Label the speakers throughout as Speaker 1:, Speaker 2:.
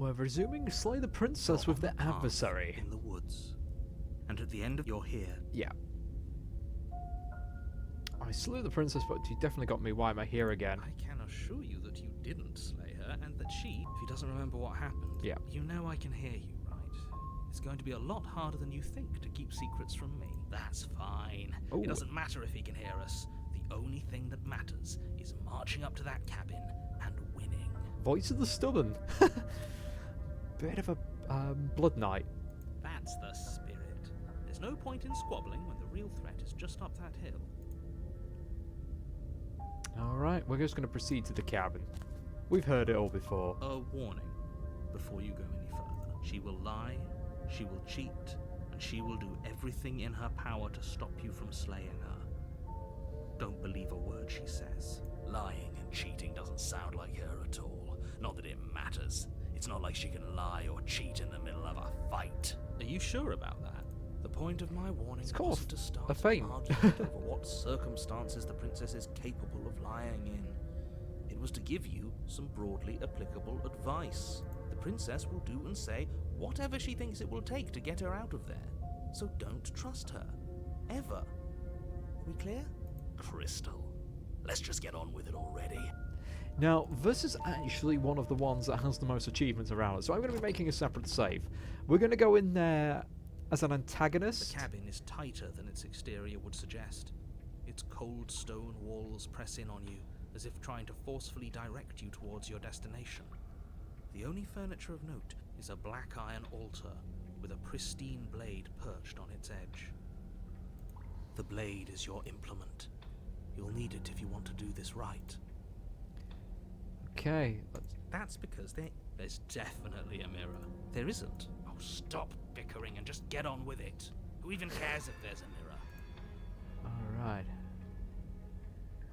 Speaker 1: We're resuming Slay the Princess with the adversary.
Speaker 2: In the woods. And at the end of you're here.
Speaker 1: Yeah. I slew the princess, but you definitely got me. Why am I here again?
Speaker 2: I can assure you that you didn't slay her, and that she, if he doesn't remember what happened,
Speaker 1: Yeah.
Speaker 2: you know I can hear you, right? It's going to be a lot harder than you think to keep secrets from me. That's fine.
Speaker 1: Ooh.
Speaker 2: It doesn't matter if he can hear us. The only thing that matters is marching up to that cabin and winning.
Speaker 1: Voice of the Stubborn. Bit of a blood knight.
Speaker 2: That's the spirit. There's no point in squabbling when the real threat is just up that hill.
Speaker 1: Alright, we're just going to proceed to the cabin. We've heard it all before.
Speaker 2: A warning before you go any further. She will lie, she will cheat, and she will do everything in her power to stop you from slaying her. Don't believe a word she says. Lying and cheating doesn't sound like her at all. Not that it matters. It's not like she can lie or cheat in the middle of a fight. Are you sure about that? The point of my warning wasn't to start
Speaker 1: a feint.
Speaker 2: an argument over what circumstances the princess is capable of lying in. It was to give you some broadly applicable advice. The princess will do and say whatever she thinks it will take to get her out of there. So don't trust her. Ever. Are we clear? Crystal. Let's just get on with it already.
Speaker 1: Now, this is actually one of the ones that has the most achievements around it, so I'm going to be making a separate save. We're going to go in there as an antagonist.
Speaker 2: The cabin is tighter than its exterior would suggest. Its cold stone walls press in on you, as if trying to forcefully direct you towards your destination. The only furniture of note is a black iron altar with a pristine blade perched on its edge. The blade is your implement. You'll need it if you want to do this right.
Speaker 1: Okay.
Speaker 2: That's because there's definitely a mirror. There isn't. Oh, stop bickering and just get on with it. Who even cares if there's a mirror?
Speaker 1: Alright.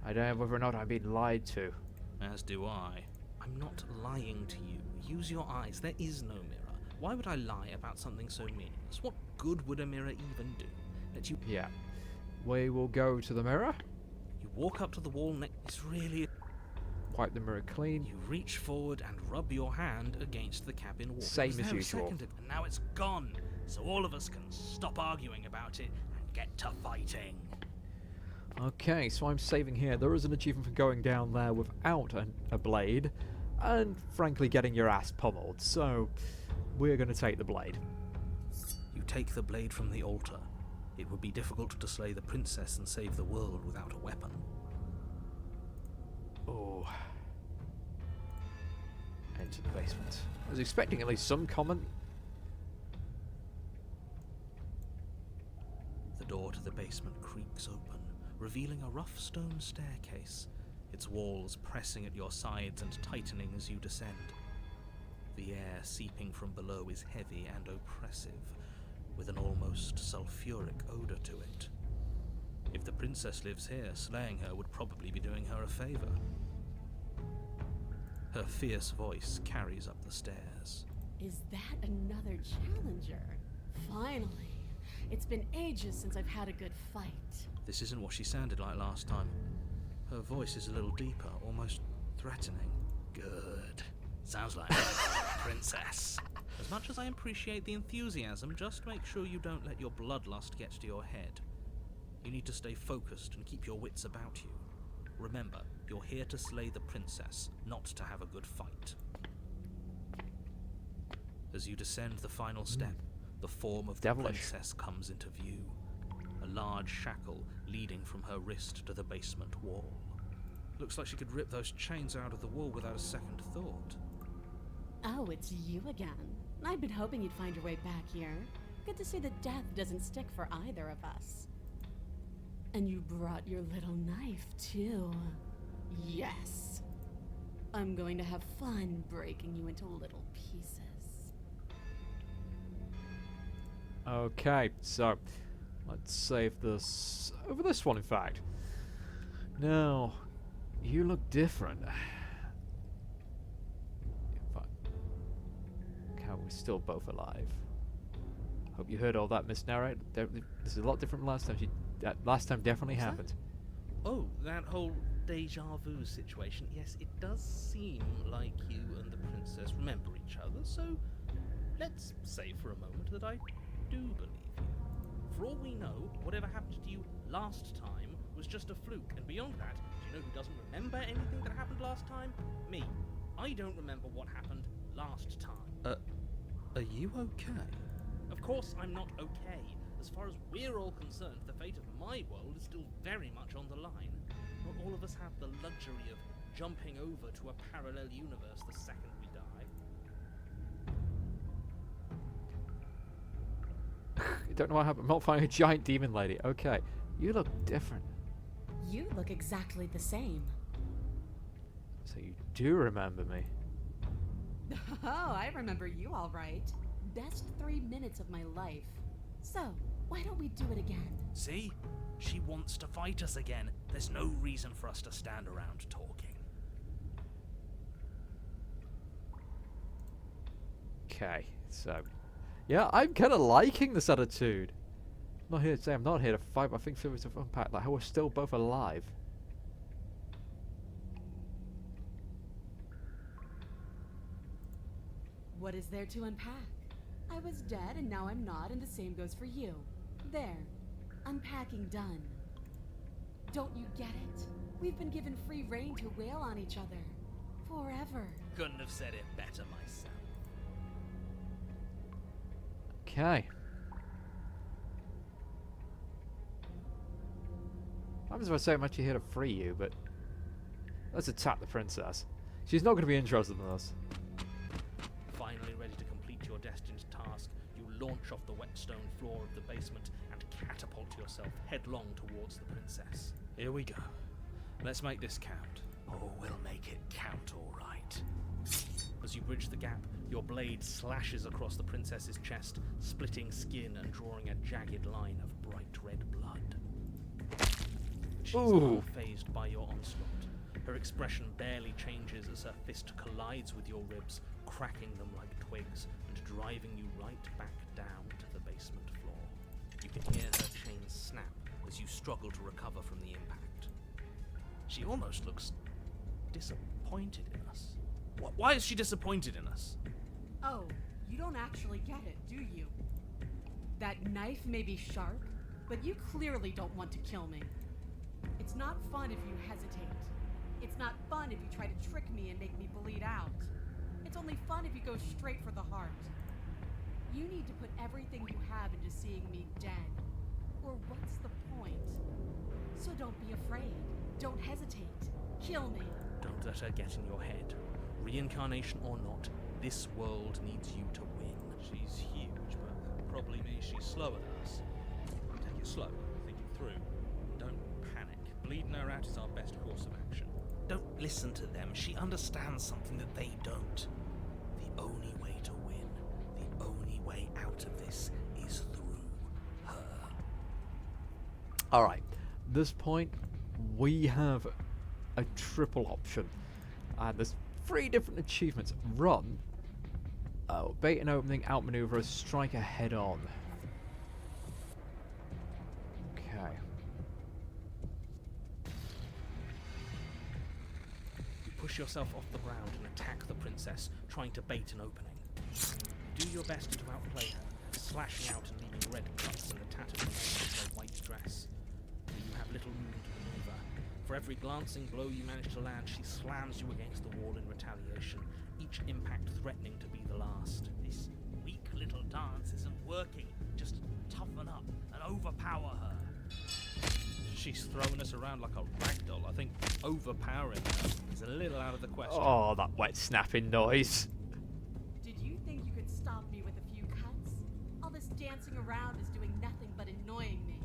Speaker 1: I don't know whether or not I'm being lied to.
Speaker 2: As do I. I'm not lying to you. Use your eyes. There is no mirror. Why would I lie about something so meaningless? What good would a mirror even do? Let you...
Speaker 1: Yeah. We will go to the mirror.
Speaker 2: You walk up to the wall next... It's really...
Speaker 1: Wipe the mirror clean.
Speaker 2: You reach forward and rub your hand against the cabin wall.
Speaker 1: Same as usual.
Speaker 2: And now it's gone. So all of us can stop arguing about it and get to fighting.
Speaker 1: Okay, so I'm saving here. There is an achievement for going down there without a blade, and frankly getting your ass pummeled, so we're going to take the blade.
Speaker 2: You take the blade from the altar. It would be difficult to slay the princess and save the world without a weapon.
Speaker 1: Oh. Enter the basement. I was expecting at least some comment.
Speaker 2: The door to the basement creaks open, revealing a rough stone staircase, its walls pressing at your sides and tightening as you descend. The air seeping from below is heavy and oppressive, with an almost sulphuric odor to it. If the princess lives here, slaying her would probably be doing her a favor. Her fierce voice carries up the stairs.
Speaker 3: Is that another challenger? Finally. It's been ages since I've had a good fight.
Speaker 2: This isn't what she sounded like last time. Her voice is a little deeper, almost threatening. Good. Sounds like a princess. As much as I appreciate the enthusiasm, just make sure you don't let your bloodlust get to your head. You need to stay focused and keep your wits about you. Remember, you're here to slay the princess, not to have a good fight. As you descend the final step, the form of the princess comes into view. A large shackle leading from her wrist to the basement wall. Looks like she could rip those chains out of the wall without a second thought.
Speaker 3: Oh, it's you again. I've been hoping you'd find your way back here. Good to see that death doesn't stick for either of us. And you brought your little knife, too. Yes. I'm going to have fun breaking you into little pieces.
Speaker 1: Okay, so let's save this over this one, in fact. Now, you look different. How we're still both alive. Hope you heard all that, Miss Narrator. This is a lot different from last time. Last time definitely happened.
Speaker 2: Oh, that whole deja vu situation, yes, it does seem like you and the princess remember each other, so let's say for a moment that I do believe you. For all we know, whatever happened to you last time was just a fluke, and beyond that, do you know who doesn't remember anything that happened last time? Me. I don't remember what happened last time.
Speaker 4: Are you okay?
Speaker 2: Of course I'm not okay. As far as we're all concerned, the fate of my world is still very much on the line. Not all of us have the luxury of jumping over to a parallel universe the second we die.
Speaker 1: I don't know what happened. I'm not finding a giant demon lady. Okay. You look different.
Speaker 3: You look exactly the same.
Speaker 1: So you do remember me.
Speaker 3: Oh, I remember you all right. Best 3 minutes of my life. So, why don't we do it again?
Speaker 2: See? She wants to fight us again. There's no reason for us to stand around talking.
Speaker 1: Okay, so... Yeah, I'm kind of liking this attitude. Not here to say I'm not here to fight, but I think theories of impact, like how we're still both alive.
Speaker 3: What is there to unpack? I was dead and now I'm not, and the same goes for you. There. Unpacking done. Don't you get it? We've been given free rein to wail on each other. Forever.
Speaker 2: Couldn't have said it better myself.
Speaker 1: Okay. I was about to say I'm actually here to free you, but... Let's attack the princess. She's not going to be interested in us.
Speaker 2: Finally ready to complete your destined task, you launch off the wet stone floor of the basement and catapult yourself headlong towards the princess. Here we go. Let's make this count. Oh, we'll make it count all right. As you bridge the gap, your blade slashes across the princess's chest, splitting skin and drawing a jagged line of bright red blood. She's unfazed by your onslaught. Her expression barely changes as her fist collides with your ribs, cracking them like twigs and driving you right back down to the basement floor. You can hear her chains snap as you struggle to recover from the impact. She almost looks disappointed in us. Why is she disappointed in us?
Speaker 3: Oh, you don't actually get it, do you? That knife may be sharp, but you clearly don't want to kill me. It's not fun if you hesitate. It's not fun if you try to trick me and make me bleed out. It's only fun if you go straight for the heart. You need to put everything you have into seeing me dead. Or what's the point? So don't be afraid. Don't hesitate. Kill me.
Speaker 2: Don't let her get in your head. Reincarnation or not, this world needs you to win. She's huge, but probably means she's slower than us. Take it slow, think it through. Don't panic. Bleeding her out is our best course of action. Don't listen to them. She understands something that they don't. The only way to win, the only way out of this is through her.
Speaker 1: Alright, this point, we have a triple option. And there's 3 different achievements. Run, bait an opening, outmaneuver, strike a head on. Okay.
Speaker 2: You push yourself off the ground and attack the princess, trying to bait an opening. You do your best to outplay her, slashing out and leaving red cuts in the tattered remains of her white dress. But you have little room to maneuver. For every glancing blow you manage to land, she slams you against the wall in retaliation, each impact threatening to be the last. This weak little dance isn't working. Just toughen up and overpower her. She's throwing us around like a ragdoll. I think overpowering her is a little out of the question.
Speaker 1: Oh, that wet snapping noise.
Speaker 3: Did you think you could stop me with a few cuts? All this dancing around is doing nothing but annoying me.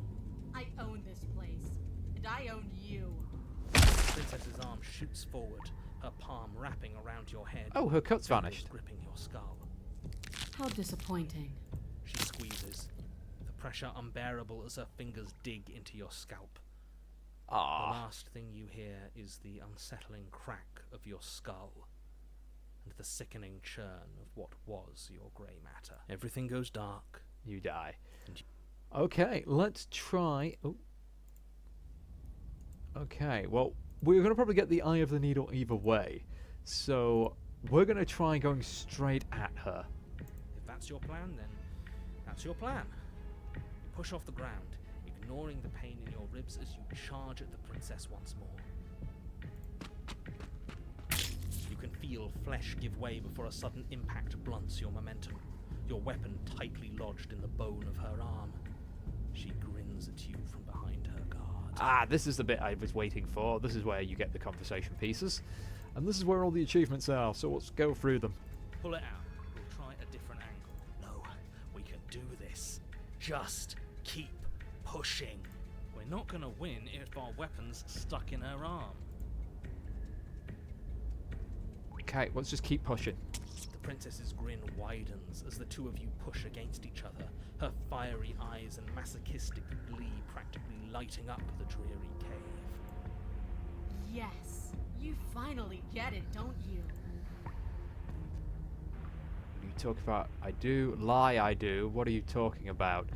Speaker 3: I own this place, and I own you.
Speaker 2: The princess's arm shoots forward, her palm wrapping around your head.
Speaker 1: Oh, her cut's vanished.
Speaker 2: Gripping your skull.
Speaker 3: How disappointing.
Speaker 2: She squeezes, the pressure unbearable as her fingers dig into your scalp. The last thing you hear is the unsettling crack of your skull and the sickening churn of what was your grey matter. Everything goes dark.
Speaker 1: You die. Okay, let's try... Oh. Okay, well, we're going to probably get the Eye of the Needle either way. So we're going to try going straight at her.
Speaker 2: If that's your plan, then that's your plan. You push off the ground, ignoring the pain in your ribs as you charge at the princess once more. You can feel flesh give way before a sudden impact blunts your momentum, your weapon tightly lodged in the bone of her arm. She grins at you from behind her guard.
Speaker 1: Ah, this is the bit I was waiting for. This is where you get the conversation pieces. And this is where all the achievements are, so let's go through them.
Speaker 2: Pull it out. We'll try a different angle. No, we can do this. Just keep pushing. We're not gonna win if our weapon's stuck in her arm.
Speaker 1: Okay, let's just keep pushing.
Speaker 2: The princess's grin widens as the two of you push against each other, her fiery eyes and masochistic glee practically lighting up the dreary cave.
Speaker 3: Yes, you finally get it, don't you?
Speaker 1: You talk about I do, lie I do. What are you talking about?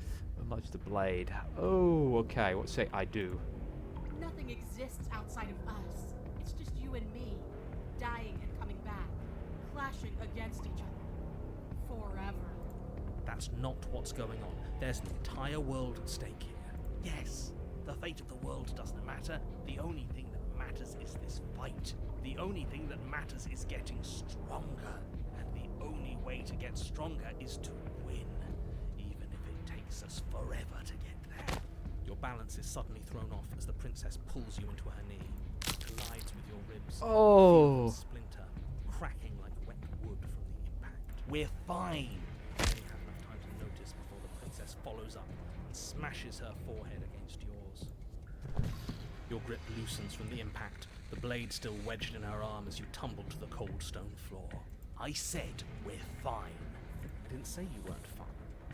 Speaker 1: Much the blade. Oh, okay. Let's say I do.
Speaker 3: Nothing exists outside of us. It's just you and me, dying and coming back, clashing against each other. Forever.
Speaker 2: That's not what's going on. There's an entire world at stake here. Yes, the fate of the world doesn't matter. The only thing that matters is this fight. The only thing that matters is getting stronger. And the only way to get stronger is to win, even if it takes us forever to get there. Your balance is suddenly thrown off as the princess pulls you into her knee, collides with your ribs.
Speaker 1: Oh.
Speaker 2: Feel them splinter, cracking like wet wood from the impact. We're fine. You only have enough time to notice before the princess follows up and smashes her forehead against yours. Your grip loosens from the impact, the blade still wedged in her arm as you tumble to the cold stone floor. I said we're fine. I didn't say you weren't fine.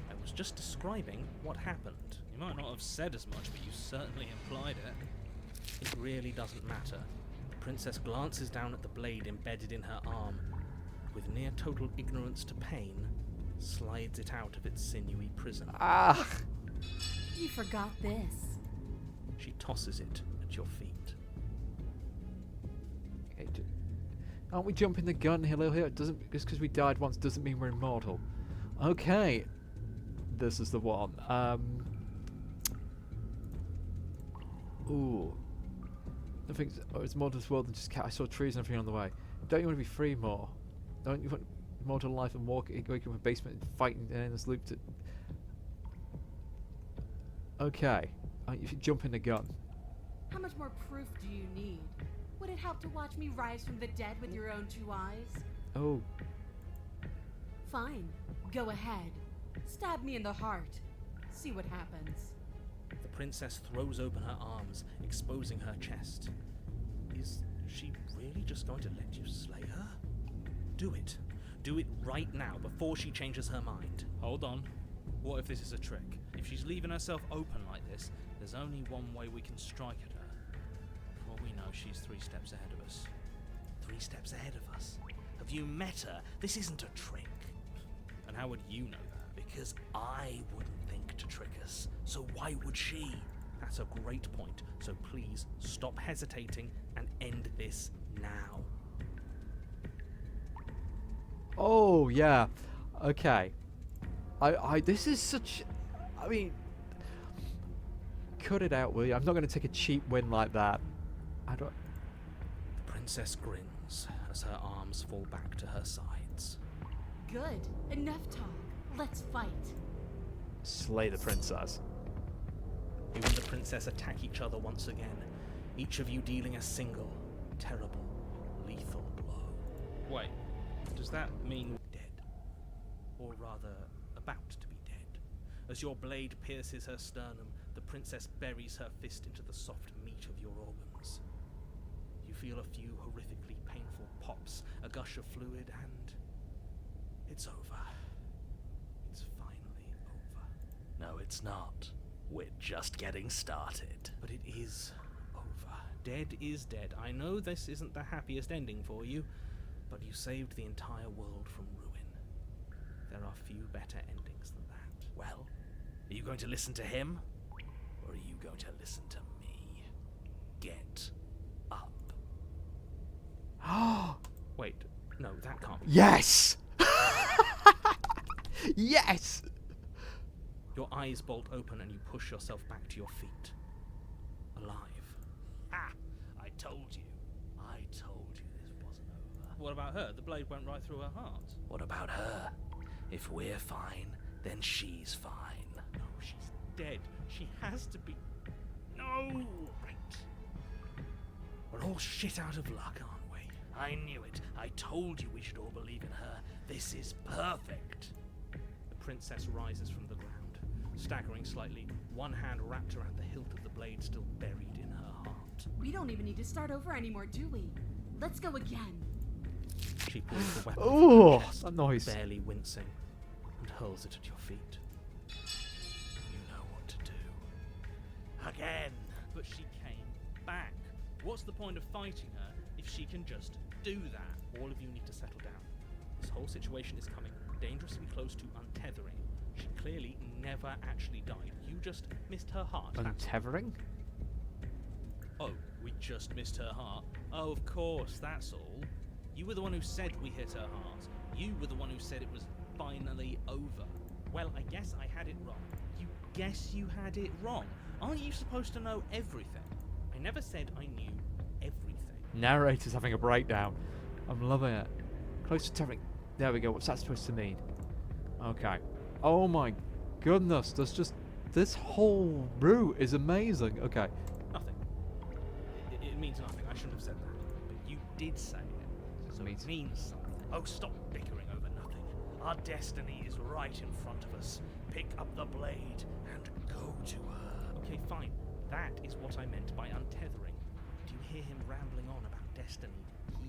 Speaker 2: I was just describing what happened. You might not have said as much, but you certainly implied it. It really doesn't matter. The princess glances down at the blade embedded in her arm, and with near total ignorance to pain, slides it out of its sinewy prison.
Speaker 1: Ah.
Speaker 3: You forgot this.
Speaker 2: She tosses it at your feet.
Speaker 1: Okay, aren't we jumping the gun here? It doesn't, just because we died once doesn't mean we're immortal. Okay. This is the one. Ooh. Nothing. Oh, it's more to this world than just cat. I saw trees and everything on the way. Don't you want to be free more? Don't you want more to life and waking up in a basement and fighting in this loop to... Okay. You should jump in the gun.
Speaker 3: How much more proof do you need? Would it help to watch me rise from the dead with your own two eyes?
Speaker 1: Oh.
Speaker 3: Fine. Go ahead. Stab me in the heart. See what happens.
Speaker 2: The princess throws open her arms, exposing her chest. Is she really just going to let you slay her? Do it. Do it right now, before she changes her mind. Hold on. What if this is a trick? If she's leaving herself open like this, there's only one way we can strike at her. For all we know, she's 3 steps ahead of us. 3 steps ahead of us? Have you met her? This isn't a trick. And how would you know that? Because I wouldn't think to trick us, so why would she? That's a great point, so please stop hesitating and end this now.
Speaker 1: Oh, yeah. Okay. This is such... I mean... Cut it out, will you? I'm not going to take a cheap win like that. I don't...
Speaker 2: The princess grins as her arms fall back to her sides.
Speaker 3: Good. Enough talk. Let's fight.
Speaker 1: Slay the princess.
Speaker 2: You and the princess attack each other once again, each of you dealing a single, terrible, lethal blow. Wait, does that mean we're dead? Or rather, about to be dead? As your blade pierces her sternum, the princess buries her fist into the soft meat of your organs. You feel a few horrifically painful pops, a gush of fluid, and it's over. It's finally over. No, it's not. We're just getting started. But it is over. Dead is dead. I know this isn't the happiest ending for you, but you saved the entire world from ruin. There are few better endings than that. Well, are you going to listen to him? Or are you going to listen to me? Get up. Wait, no, that can't be.
Speaker 1: Yes! Yes!
Speaker 2: Your eyes bolt open and you push yourself back to your feet. Alive.
Speaker 5: Ha! I told you. I told you this wasn't over.
Speaker 2: What about her? The blade went right through her heart.
Speaker 5: What about her? If we're fine, then she's fine.
Speaker 2: No, she's dead. She has to be. No!
Speaker 5: Right. We're all shit out of luck, aren't we? I knew it. I told you we should all believe in her. This is perfect.
Speaker 2: The princess rises from the ground, staggering slightly, one hand wrapped around the hilt of the blade still buried in her heart.
Speaker 3: We don't even need to start over anymore, do we? Let's go again.
Speaker 2: She pulls the weapon
Speaker 1: Oh,
Speaker 2: from her chest,
Speaker 1: that noise.
Speaker 2: barely wincing, and hurls it at your feet.
Speaker 5: You know what to do. Again.
Speaker 2: But she came back. What's the point of fighting her if she can just do that? All of you need to settle down. This whole situation is coming dangerously close to untethering. She clearly never actually died. You just missed her heart. That's-
Speaker 1: Untethering?
Speaker 2: Oh, we just missed her heart? Oh, of course, that's all. You were the one who said we hit her heart. You were the one who said it was finally over. Well, I guess I had it wrong. You guess you had it wrong? Aren't you supposed to know everything? I never said I knew everything.
Speaker 1: Narrator's having a breakdown. I'm loving it. Close to tethering. There we go. What's that supposed to mean? Okay. Oh my goodness. There's just... This whole route is amazing. Okay.
Speaker 2: Nothing. It means nothing. I shouldn't have said that. But you did say it. So
Speaker 1: Means-
Speaker 2: it means something.
Speaker 5: Oh, stop bickering over nothing. Our destiny is right in front of us. Pick up the blade and go to her.
Speaker 2: Okay, fine. That is what I meant by untethering. Do you hear him rambling on about destiny?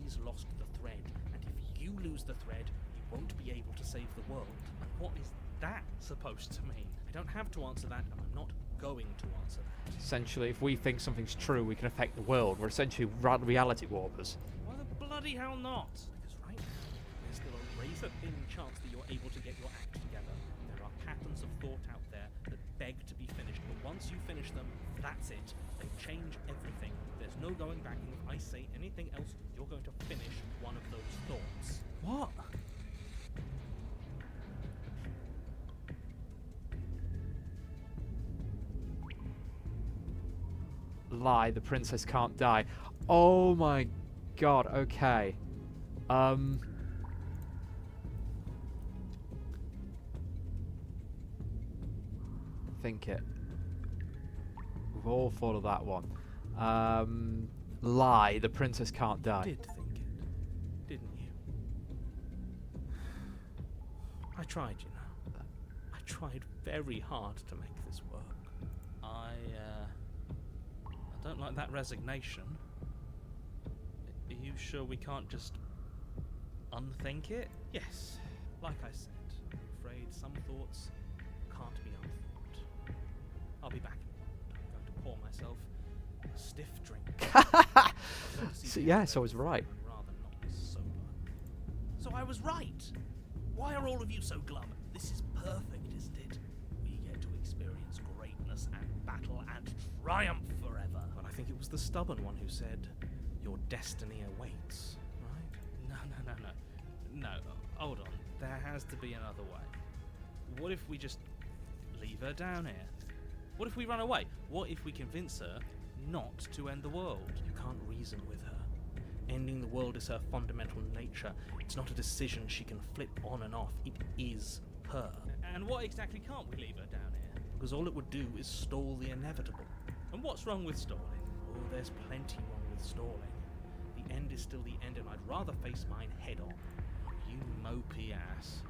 Speaker 2: He's lost the thread, and if you lose the thread, you won't be able to save the world. And what is that supposed to mean? I don't have to answer that, and I'm not going to answer that.
Speaker 1: Essentially, if we think something's true, we can affect the world. We're essentially reality warpers.
Speaker 2: Why the bloody hell not? Because right now, there's still a razor-thin chance that you're able to get your act together. There are patterns of thought out there that beg to be finished, but once you finish them, that's it. They change everything. There's no going back, and if I say anything else, you're going to finish one of those thoughts. What?
Speaker 1: Lie, the princess can't die. Oh my god, okay. Think it. We've all thought of that one. Lie, the princess can't die.
Speaker 2: Did think it, didn't you? I tried, you know. I tried very hard to make this work. I don't like that resignation. Are you sure we can't just unthink it? Yes, like I said, I'm afraid some thoughts can't be unthought. I'll be back. I'm going to pour myself a stiff drink.
Speaker 1: So, yeah, so I was right.
Speaker 2: Rather not be sober.
Speaker 5: So I was right. Why are all of you so glum? This is perfect, isn't it? We get to experience greatness and battle and triumph forever.
Speaker 2: Well, I think it was the stubborn one who said, "Your destiny awaits." Right? No. Hold on. There has to be another way. What if we just leave her down here? What if we run away? What if we convince her not to end the world? You can't reason with her. Ending the world is her fundamental nature. It's not a decision she can flip on and off. It is her. And what exactly can't we leave her down here? Because all it would do is stall the inevitable. And what's wrong with stalling? Oh, there's plenty wrong with stalling. The end is still the end, and I'd rather face mine head on. You mopey ass.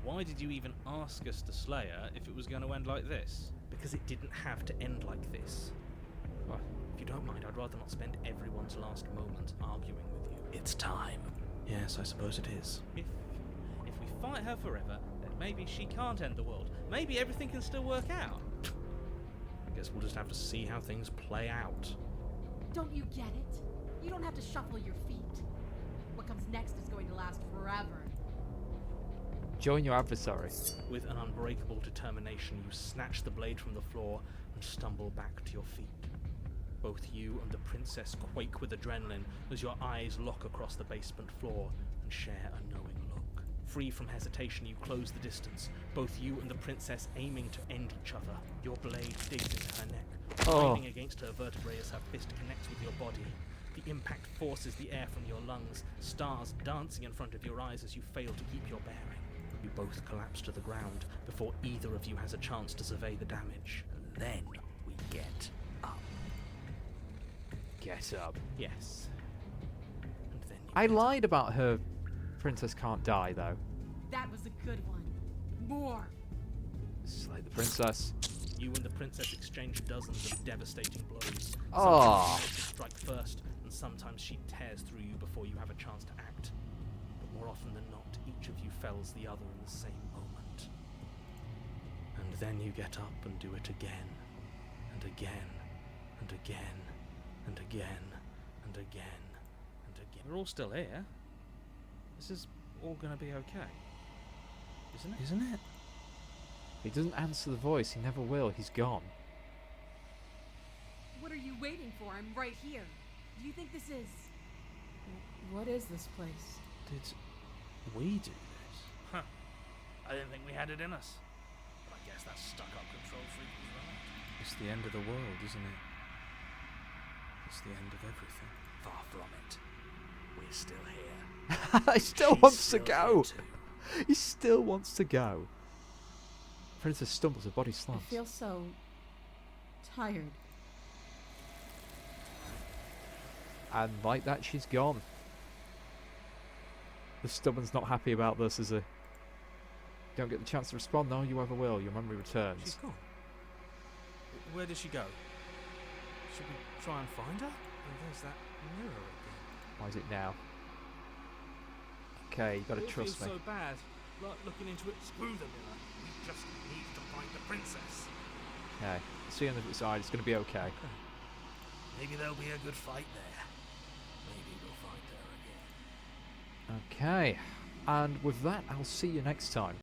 Speaker 2: Why did you even ask us to slay her if it was going to end like this? Because it didn't have to end like this. Well, if you don't mind, I'd rather not spend everyone's last moment arguing with you.
Speaker 5: It's time.
Speaker 2: Yes, I suppose it is. If we fight her forever, then maybe she can't end the world. Maybe everything can still work out. I guess we'll just have to see how things play out.
Speaker 3: Don't you get it? You don't have to shuffle your feet. What comes next is going to last forever.
Speaker 1: Join your adversary.
Speaker 2: With an unbreakable determination, you snatch the blade from the floor and stumble back to your feet. Both you and the princess quake with adrenaline as your eyes lock across the basement floor and share a knowing look. Free from hesitation, you close the distance, both you and the princess aiming to end each other. Your blade digs into her neck, grinding against her vertebrae as her fist connects with your body. The impact forces the air from your lungs, stars dancing in front of your eyes as you fail to keep your bearing. You both collapse to the ground before either of you has a chance to survey the damage.
Speaker 5: And then we get up.
Speaker 1: Get up.
Speaker 2: Yes. And then you
Speaker 1: I
Speaker 2: get
Speaker 1: lied about her princess can't die, though.
Speaker 3: That was a good one. More.
Speaker 1: Slay the princess.
Speaker 2: You and the princess exchange dozens of devastating blows.
Speaker 1: Oh.
Speaker 2: Sometimes you strike first, and sometimes she tears through you before you have a chance to act. But more often than not, each of you fells the other in the same moment. And then you get up and do it again, and again, and again, and again, and again, and again. We're all still here. This is all gonna be okay. Isn't it?
Speaker 4: Isn't it?
Speaker 1: He doesn't answer the voice. He never will. He's gone.
Speaker 3: What are you waiting for? I'm right here. Do you think this is... What is this place?
Speaker 4: Did we do this?
Speaker 5: Huh. I didn't think we had it in us. But I guess that stuck-up control freak was right.
Speaker 4: It's the end of the world, isn't it? It's the end of everything.
Speaker 5: Far from it. We're still here.
Speaker 1: He still
Speaker 5: She's
Speaker 1: wants to
Speaker 5: still
Speaker 1: go.
Speaker 5: here too.
Speaker 1: He still wants to go. Princess stumbles, her body
Speaker 3: I
Speaker 1: slumps.
Speaker 3: feel so... tired.
Speaker 1: And like that, she's gone. The stubborn's not happy about this, is he? Don't get the chance to respond, though. You ever will. Your memory returns.
Speaker 2: She's gone. Where did she go? Should we try and find her? Oh, there's that mirror again.
Speaker 1: Why is it now? Okay, you gotta
Speaker 2: It
Speaker 1: trust
Speaker 2: feels
Speaker 1: me.
Speaker 2: so bad. Like looking into it.
Speaker 5: Screw the mirror. We just need to find the princess.
Speaker 1: Okay. See on the other side. It's gonna be okay.
Speaker 5: Maybe there'll be a good fight there. Maybe we'll find her again.
Speaker 1: Okay. And with that, I'll see you next time.